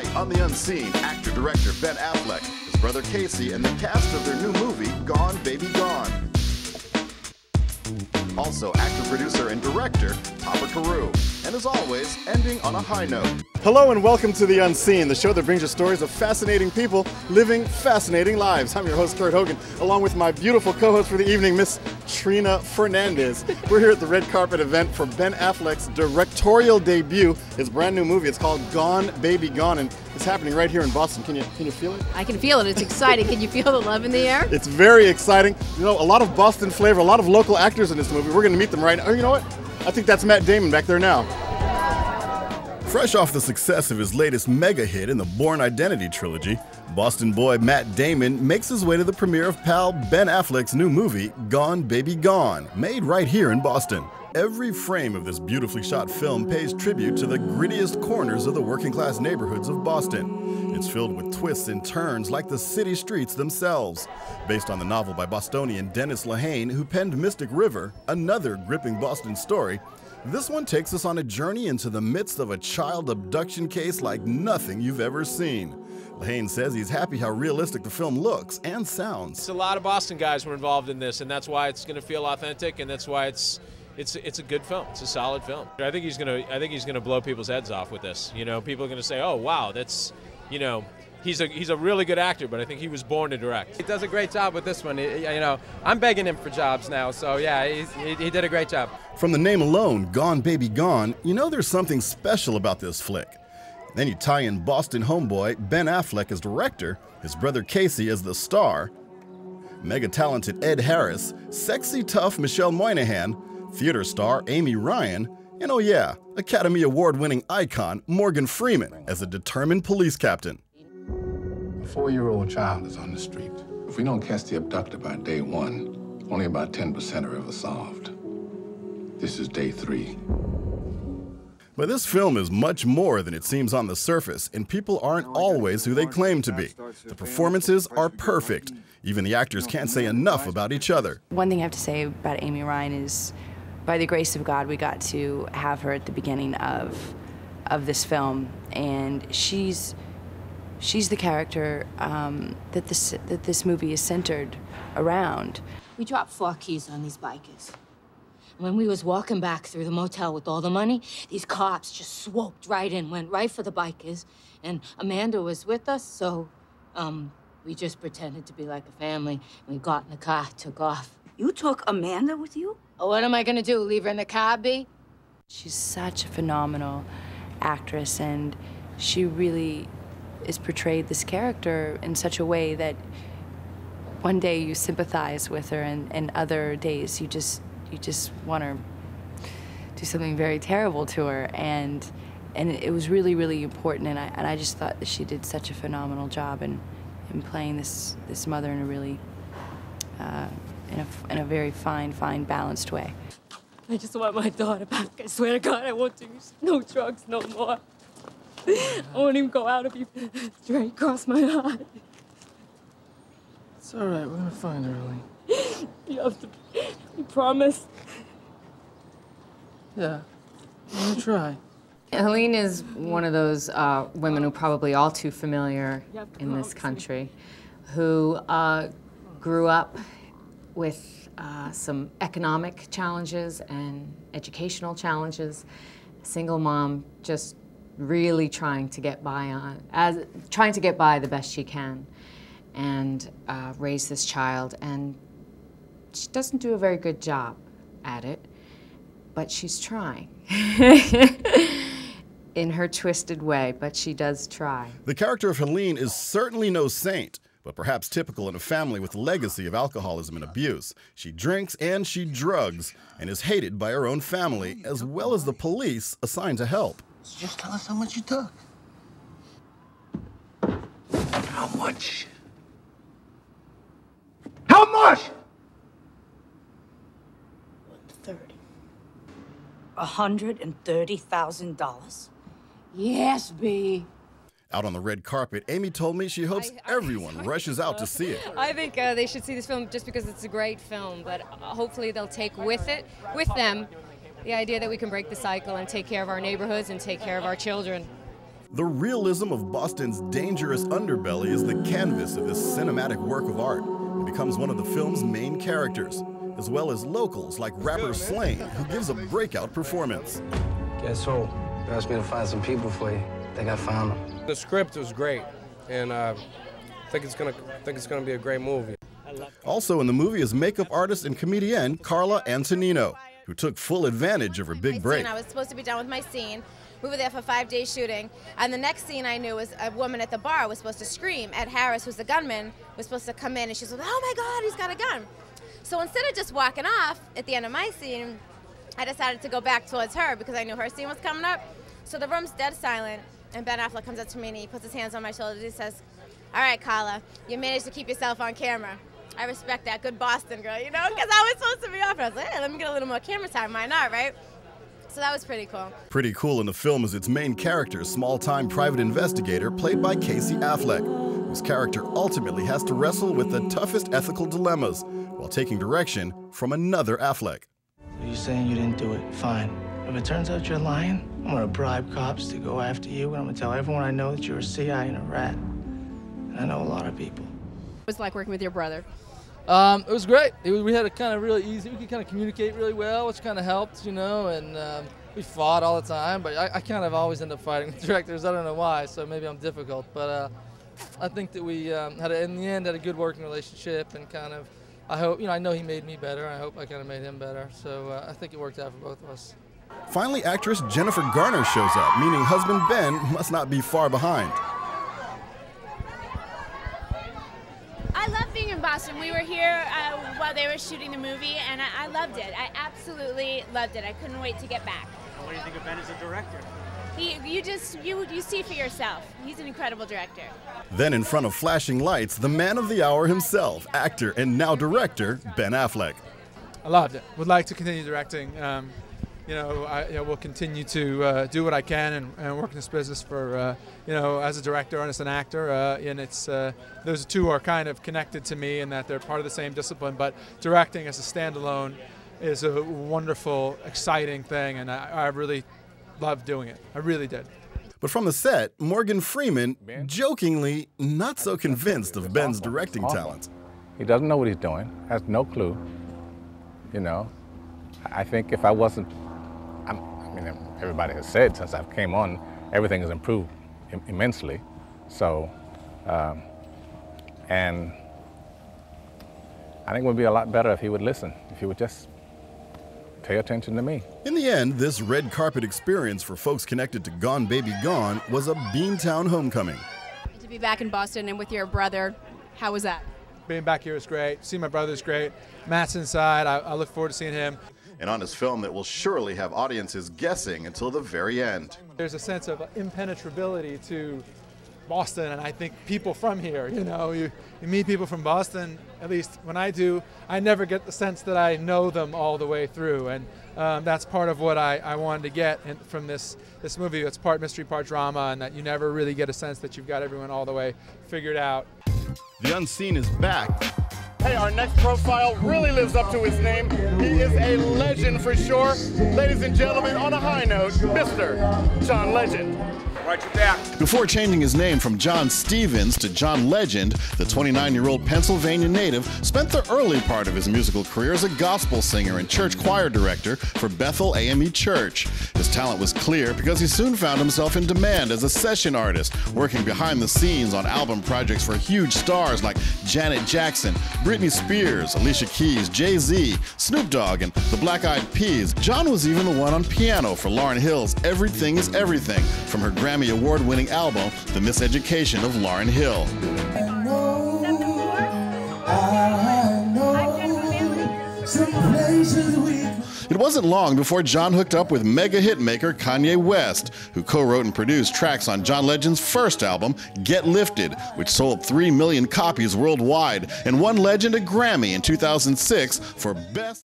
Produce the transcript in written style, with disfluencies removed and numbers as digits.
Tonight on The Unscene, actor-director Ben Affleck, his brother Casey, and the cast of their new movie, Gone, Baby Gone. Also, actor, producer, and director, Papa Carew. And as always, ending on a high note. Hello and welcome to The Unseen, the show that brings you stories of fascinating people living fascinating lives. I'm your host, Kurt Hogan, along with my beautiful co-host for the evening, Miss Trina Fernandez. We're here at the red carpet event for Ben Affleck's directorial debut, his brand new movie. It's called Gone, Baby Gone, and it's happening right here in Boston. Can you feel it? I can feel it. It's exciting. Can you feel the love in the air? It's very exciting. You know, a lot of Boston flavor, a lot of local actors in this movie. We're going to meet them right now. Oh, you know what? I think that's Matt Damon back there now. Fresh off the success of his latest mega hit in the Bourne Identity trilogy, Boston boy Matt Damon makes his way to the premiere of pal Ben Affleck's new movie, Gone, Baby Gone, made right here in Boston. Every frame of this beautifully shot film pays tribute to the grittiest corners of the working-class neighborhoods of Boston. It's filled with twists and turns like the city streets themselves. Based on the novel by Bostonian Dennis Lehane, who penned Mystic River, another gripping Boston story, this one takes us on a journey into the midst of a child abduction case like nothing you've ever seen. Lehane says he's happy how realistic the film looks and sounds. It's a lot of Boston guys were involved in this, and that's why it's going to feel authentic, and that's why it's a good film. It's a solid film. I think he's gonna blow people's heads off with this. You know, people are gonna say, "Oh, wow, that's, you know." He's a really good actor, but I think he was born to direct. He does a great job with this one. You know, I'm begging him for jobs now, so yeah, he did a great job. From the name alone, Gone Baby Gone, you know there's something special about this flick. Then you tie in Boston homeboy Ben Affleck as director, his brother Casey as the star, mega-talented Ed Harris, sexy tough Michelle Moynihan, theater star Amy Ryan, and oh yeah, Academy Award-winning icon Morgan Freeman as a determined police captain. A 4-year-old child is on the street. If we don't catch the abductor by day 1, only about 10% are ever solved. This is day 3. But this film is much more than it seems on the surface, and people aren't always who they claim to be. The performances are perfect. Even the actors can't say enough about each other. One thing I have to say about Amy Ryan is, by the grace of God, we got to have her at the beginning of this film, and she's the character that this movie is centered around. We dropped 4 keys on these bikers. When we was walking back through the motel with all the money, these cops just swooped right in, went right for the bikers, and Amanda was with us, so we just pretended to be like a family. We got in the car, took off. You took Amanda with you? Oh, what am I gonna do, leave her in the car, B? She's such a phenomenal actress, and she really is portrayed this character in such a way that one day you sympathize with her, and other days you just want to do something very terrible to her, and it was really, really important, and I just thought that she did such a phenomenal job in playing this mother in a really in a very fine, balanced way. I just want my daughter back. I swear to God, I won't do no drugs no more. I won't even go out if you straight cross my heart. It's all right. We're gonna find her, Ellie. You have to. You promise. Yeah, I'm gonna try. Helene is one of those women who are probably all too familiar in this country, who grew up with some economic challenges and educational challenges. Single mom, just really trying to get by the best she can, and raise this child. And she doesn't do a very good job at it, but she's trying. In her twisted way, but she does try. The character of Helene is certainly no saint, but perhaps typical in a family with a legacy of alcoholism and abuse. She drinks and she drugs, and is hated by her own family, as well as the police assigned to help. Just tell us how much you took. How much? How much? 130. $130,000? Yes, B. Out on the red carpet, Amy told me she hopes everyone rushes out to see it. I think they should see this film just because it's a great film, but hopefully they'll take with them, the idea that we can break the cycle and take care of our neighborhoods and take care of our children. The realism of Boston's dangerous underbelly is the canvas of this cinematic work of art. It becomes one of the film's main characters, as well as locals like rapper Slain, who gives a breakout performance. Guess who? You asked me to find some people for you. I think I found them. The script was great, and I think it's gonna be a great movie. Also in the movie is makeup artist and comedian Carla Antonino, who took full advantage of her big break. I was supposed to be done with my scene. We were there for 5 days shooting, and the next scene I knew was a woman at the bar was supposed to scream. Ed Harris, who's the gunman, was supposed to come in, and she said, "Oh my God, he's got a gun." So instead of just walking off at the end of my scene, I decided to go back towards her because I knew her scene was coming up. So the room's dead silent, and Ben Affleck comes up to me and he puts his hands on my shoulders. He says, "All right, Carla, you managed to keep yourself on camera. I respect that. Good Boston girl, you know?" Because I was supposed to be off. I was like, hey, let me get a little more camera time. Why not, right? So that was pretty cool. Pretty cool in the film is its main character, small-time private investigator played by Casey Affleck, whose character ultimately has to wrestle with the toughest ethical dilemmas while taking direction from another Affleck. So you're saying you didn't do it? Fine. If it turns out you're lying, I'm gonna bribe cops to go after you, and I'm gonna tell everyone I know that you're a CI and a rat. And I know a lot of people. It was like working with your brother. It was great. We had a kind of really easy, we could kind of communicate really well, which kind of helped, you know, and we fought all the time, but I kind of always end up fighting with directors. I don't know why, so maybe I'm difficult, but I think that we, in the end, had a good working relationship, and kind of, I hope, you know, I know he made me better. I hope I kind of made him better, so I think it worked out for both of us. Finally, actress Jennifer Garner shows up, meaning husband Ben must not be far behind. I love being in Boston. We were here while they were shooting the movie, and I loved it. I absolutely loved it. I couldn't wait to get back. What do you think of Ben as a director? You see for yourself. He's an incredible director. Then in front of flashing lights, the man of the hour himself, actor and now director, Ben Affleck. I loved it. Would like to continue directing. Will continue to do what I can and work in this business for, as a director and as an actor. And it's those two are kind of connected to me in that they're part of the same discipline. But directing as a standalone is a wonderful, exciting thing, and I really loved doing it. I really did. But from the set, Morgan Freeman, jokingly not so convinced of Ben's directing talents. He doesn't know what he's doing, has no clue. You know, I think if I wasn't, I mean, everybody has said since I came on, everything has improved immensely. So, and I think it would be a lot better if he would listen, if he would just pay attention to me. In the end, this red carpet experience for folks connected to Gone Baby Gone was a Beantown homecoming. To be back in Boston and with your brother, how was that? Being back here is great. Seeing my brother's great. Matt's inside. I look forward to seeing him. An honest film that will surely have audiences guessing until the very end. There's a sense of impenetrability to Boston, and I think people from here, you meet people from Boston, at least when I do, I never get the sense that I know them all the way through, and that's part of what I wanted to get from this movie. It's part mystery, part drama, and that you never really get a sense that you've got everyone all the way figured out. The Unscene is back. Hey, our next profile really lives up to his name. He is a legend for sure. Ladies and gentlemen, on a high note, Mr. John Legend. Right, you back. Before changing his name from John Stevens to John Legend, the 29-year-old Pennsylvania native spent the early part of his musical career as a gospel singer and church choir director for Bethel AME Church. His talent was clear because he soon found himself in demand as a session artist, working behind the scenes on album projects for huge stars like Janet Jackson, Britney Spears, Alicia Keys, Jay-Z, Snoop Dogg, and the Black Eyed Peas. John was even the one on piano for Lauryn Hill's Everything is Everything from her Grammy Award-winning album, The Miseducation of Lauryn Hill. It wasn't long before John hooked up with mega hitmaker Kanye West, who co-wrote and produced tracks on John Legend's first album, Get Lifted, which sold 3 million copies worldwide and won Legend a Grammy in 2006 for Best